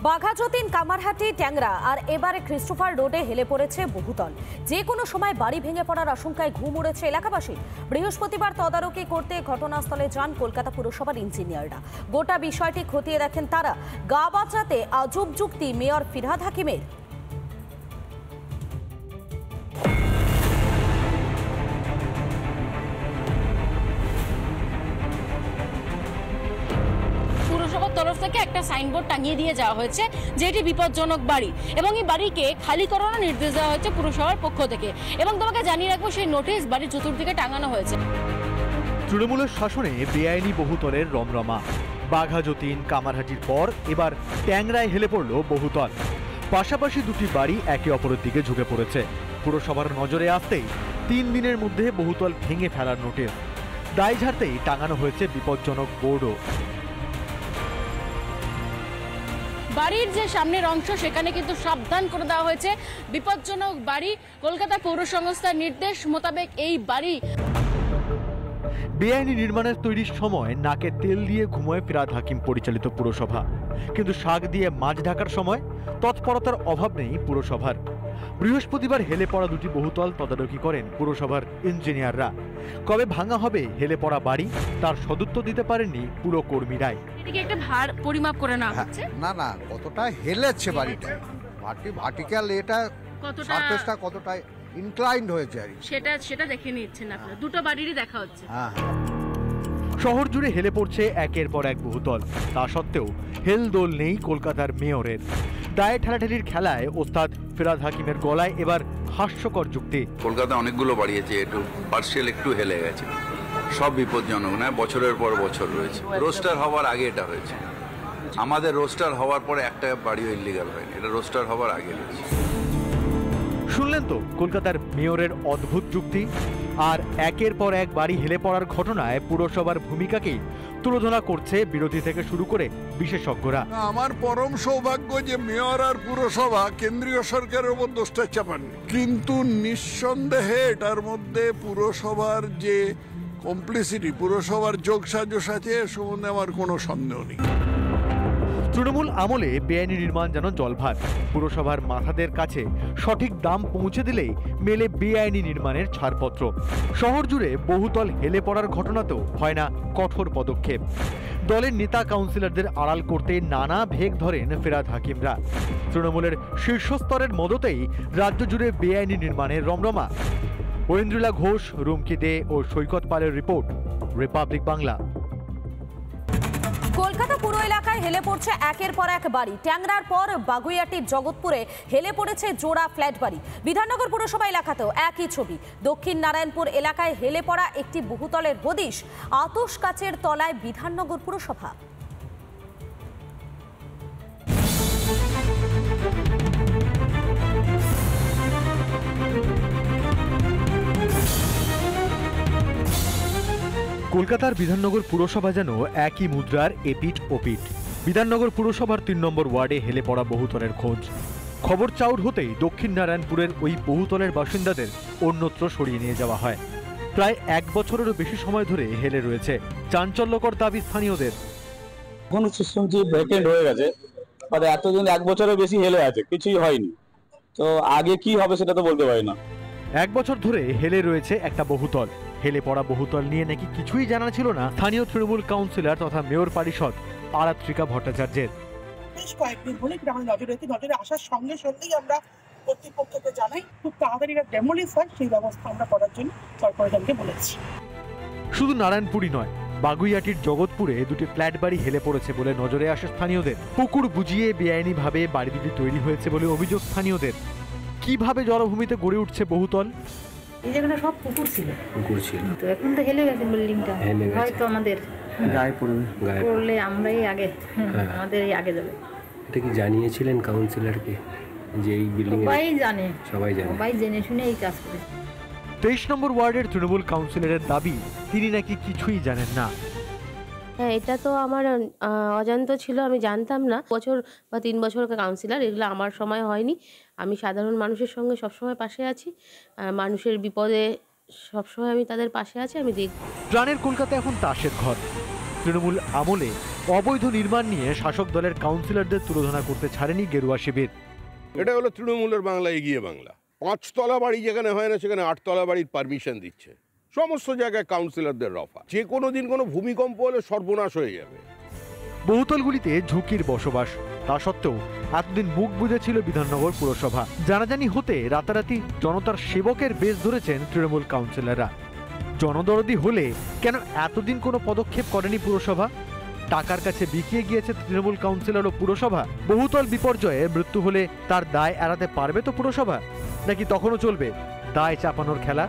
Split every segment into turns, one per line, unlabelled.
বাঘাযতীন, কামারহাটি, ট্যাংরা আর এবারে ক্রিস্টোফার রোডে হেলে পড়েছে বহুতল। যে কোনো সময় বাড়ি ভেঙে পড়ার আশঙ্কায় ঘুম উড়েছে এলাকাবাসী। বৃহস্পতিবার তদারকি করতে ঘটনাস্থলে যান কলকাতা পুরসভার ইঞ্জিনিয়াররা। গোটা বিষয়টি খতিয়ে দেখেন তারা। গা বাঁচাতে আজব যুক্তি মেয়র ফিরহাদ হাকিমের।
পুরসভার তরফ থেকে একটা সাইনবোর্ড টাঙিয়ে দিয়ে যাওয়া হয়েছে যে এটি বিপজ্জনক বাড়ি এবং এই বাড়িকে খালি করানোর নির্দেশ দেওয়া হয়েছে পুরসভার পক্ষ থেকে। এবং তোমাকে জানিয়ে রাখবো, সেই নোটিশ বাড়ির চতুর্দিকে টাঙানো হয়েছে।
তৃণমূলের শাসনে বেআইনি বহুতলের রমরমা। বাঘাযতীন, কামারহাটির পর এবার ট্যাংরায় হেলে পড়ল বহুতল। পাশাপাশি দুটি বাড়ি একে অপরের দিকে ঝুঁকে পড়েছে। পুরসভার নজরে আসতেই 3 দিনের মধ্যে বহুতল ভেঙে ফেলার নোটিশ। দায় ঝাড়তেই টাঙানো হয়েছে বিপজ্জনক বোর্ডও।
বাড়ির যে সামনের অংশ সেখানে কিন্তু সাবধান করে দেওয়া হয়েছে, বিপজ্জনক বাড়ি। কলকাতা পৌর সংস্থার নির্দেশ মোতাবেক এই বাড়ি
বেআইনি নির্মাণের তৈরির সময় নাকে তেল দিয়ে ঘুমোয় ফিরহাদ হাকিম পরিচালিত পুরসভা। কিন্তু শাক দিয়ে মাছ ঢাকার সময় তৎপরতার অভাব নেই পুরসভার। বৃহস্পতিবার হেলে পড়া দুটি বহুতল তদারকি করেন পুরসভার ইঞ্জিনিয়াররা। কবে ভাঙা হবে হেলে পড়া বাড়ি তার সদুত্তর দিতে পারেননি পুরো কর্মীরাই।
এটিকে একটা ভার পরিমাপ করে নেওয়া হচ্ছে।
না কতটা হেলেছে বাড়িটা, ভার্টিক্যাল এটা সারফেসটা কতটা ইনক্লাইন্ড হয়েছে আর
সেটা দেখে নিচ্ছেন আপনারা। দুটো বাড়িরই দেখা হচ্ছে।
শহর জুড়ে হেলে পড়ছে একের পর এক বহুতল। তা সত্ত্বেও হেলদোল নেই কলকাতার মেয়রের। দায়ে ঠেলাঠেলির খেলায় ওস্তাদ ফিরহাদ হাকিমের গলায় এবার হাস্যকর যুক্তি।
কলকাতা অনেকগুলো বাড়িয়েছে, একটু পার্সিয়াল একটু হেলে গেছে। সব বিপজ্জনক নয়, বছরের পর বছর রয়েছে। রোস্টার হওয়ার আগে এটা হয়েছে। আমাদের রোস্টার হওয়ার পরে একটা বাড়িও ইলিগাল হয়নি, এটা রোস্টার হওয়ার আগে হয়েছে।
শুনলেন তো কলকাতার মেয়রের অদ্ভুত যুক্তি। আর একের পর এক বাড়ি হেলে পড়ার ঘটনায় পুরসভার ভূমিকাকেই তুলোধনা করছে বিরোধী থেকে শুরু করে বিশেষজ্ঞরা।
আমার পরম সৌভাগ্য যে মেয়র আর পুরসভা কেন্দ্রীয় সরকারের উপর দোষটা চাপাননি, কিন্তু নিঃসন্দেহে এটার মধ্যে পুরসভার যে কমপ্লিসিটি, পুরসভার যোগসাজশ আছে এ সম্বন্ধে আমার কোনো সন্দেহ নেই।
তৃণমূল আমলে বেআইনি নির্মাণ যেন জলভাত। পুরসভার মাথাদের কাছে সঠিক দাম পৌঁছে দিলেই মেলে বেআইনি নির্মাণের ছাড়পত্র। শহর জুড়ে বহুতল হেলে পড়ার ঘটনাতেও হয় না কঠোর পদক্ষেপ। দলের নেতা কাউন্সিলরদের আড়াল করতে নানা ভেগ ধরেন ফিরহাদ হাকিমরা। তৃণমূলের শীর্ষস্তরের মদতেই রাজ্য জুড়ে বেআইনি নির্মাণের রমরমা। ঐন্দ্রিলা ঘোষ, রুমকি দে ও সৈকত পালের রিপোর্ট, রিপাবলিক বাংলা।
কলকাতা পুরো এলাকায় হেলে পড়ছে একের পর এক বাড়ি। ট্যাংরার পর বাগুইয়াটির জগৎপুরে হেলে পড়েছে জোড়া ফ্ল্যাট বাড়ি। বিধাননগর পুরসভা এলাকাতেও একই ছবি। দক্ষিণ নারায়ণপুর এলাকায় হেলে পড়া একটি বহুতলের হদিশ। আতশ কাচের তলায় বিধাননগর পুরসভা।
কলকাতার বিধাননগর পুরসভা যেন একই মুদ্রার এপিঠ ওপিঠ। বিধাননগর পুরসভার 3 নম্বর ওয়ার্ডে হেলে পড়া বহুতলের খোঁজ। খবর চাউর হতেই দক্ষিণ নারায়ণপুরের ওই বহুতলের বাসিন্দাদের অন্যত্র সরিয়ে নিয়ে যাওয়া হয়। প্রায় 1 বছরেরও বেশি সময় ধরে হেলে রয়েছে। চাঞ্চল্যকর দাবি স্থানীয়দের।
কোন সিস্টেম যে ভ্যাকেন্ট হয়ে গেছে, মানে এতদিন 1 বছরের বেশি হেলে আছে, কিছুই হয়নি। তো আগে কি হবে সেটা তো বলতে পারি না।
1 বছর ধরে হেলে রয়েছে একটা বহুতল। হেলে পড়া বহুতল নিয়ে নাকি কিছুই জানা ছিল না স্থানীয় তৃণমূল কাউন্সিলর তথা মেয়র পরিষদ আরাত্রিকা ভট্টাচার্যের।
বেশ কয়েকদিন হলে এটা আমাদের নজরে আসার সঙ্গে সঙ্গেই আমরা কর্তৃপক্ষকে জানাই খুব তাড়াতাড়ি ডেমোলিশ হয় সেই ব্যবস্থা আমরা করার জন্য কর্পোরেশনকে বলেছি।
শুধু নারায়ণপুরই নয়, বাগুইয়াটির জগৎপুরে দুটি ফ্ল্যাট বাড়ি হেলে পড়েছে বলে নজরে আসে স্থানীয়দের। পুকুর বুঝিয়ে বেআইনিভাবে বাড়ি দুটি তৈরি হয়েছে বলে অভিযোগ স্থানীয়দের। কিভাবে জলভূমিতে গড়ে উঠছে বহুতল?
এই জায়গাটা সব পুকুর ছিল তো এখন তো হেলে গেছে বিল্ডিংটা। হয়তো আমাদের গায়ে পড়লে আমরাই আগে, আমাদের এই আগে যাবে।
এটা কি জানিয়েছিলেন কাউন্সিলরকে যে এই বিল্ডিং?
সবাই জেনে শুনে এই কাজ করে।
23 নম্বর ওয়ার্ডের তৃণমূল কাউন্সিলরের দাবি তিনি নাকি কিছুই জানেন না।
হ্যাঁ, এটা তো আমার অজান্ত ছিল, আমি জানতাম না। বছর বা 3 বছর কাউন্সিলর, এগুলো আমার সময় হয়নি। আমি সাধারণ মানুষের সঙ্গে সবসময় পাশে আছি। মানুষের বিপদে সবসময় আমি তাদের পাশে আছি, আমি দেখব।
প্রাণের কলকাতা এখন তাসের ঘর। তৃণমূল আমলে অবৈধ নির্মাণ নিয়ে শাসক দলের কাউন্সিলরদের তুলোধনা করতে ছাড়েনি গেরুয়া শিবির।
এটা হলো তৃণমূলের বাংলা, এগিয়ে বাংলা। 5 তলা বাড়ি যেখানে হয় না সেখানে 8 তলা বাড়ির পারমিশন দিচ্ছে। সমস্ত জায়গায় কাউন্সিলরদের রফা। যে কোনো দিন কোনো ভূমিকম্প হলে সর্বনাশ হয়ে যাবে।
বহুতলগুলিতে ঝুঁকির বসবাস, তা সত্ত্বেও এতদিন মুখ বুজেছিল বিধাননগর পুরসভা। জানাজানি হতে রাতারাতি জনতার সেবকের বেশ ধরেছেন তৃণমূল কাউন্সিলররা। জনদরদি হলে কেন এতদিন কোনো পদক্ষেপ করেনি পুরসভা? টাকার কাছে বিকিয়ে গিয়েছে তৃণমূল কাউন্সিলর ও পুরসভা। বহুতল বিপর্যয়ে মৃত্যু হলে তার দায় এড়াতে পারবে তো পুরসভা, নাকি তখনও চলবে দায় চাপানোর খেলা?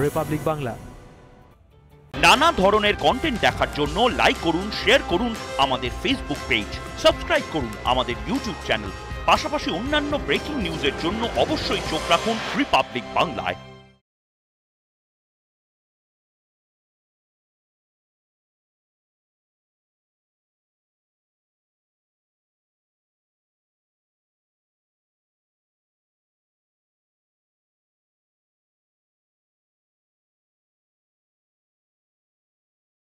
রিপাবলিক বাংলা।
নানা ধরনের কন্টেন্ট দেখার জন্য লাইক করুন, শেয়ার করুন আমাদের ফেসবুক পেজ, সাবস্ক্রাইব করুন আমাদের ইউটিউব চ্যানেল। পাশাপাশি অন্যান্য ব্রেকিং নিউজের জন্য অবশ্যই চোখ রাখুন রিপাবলিক বাংলায়।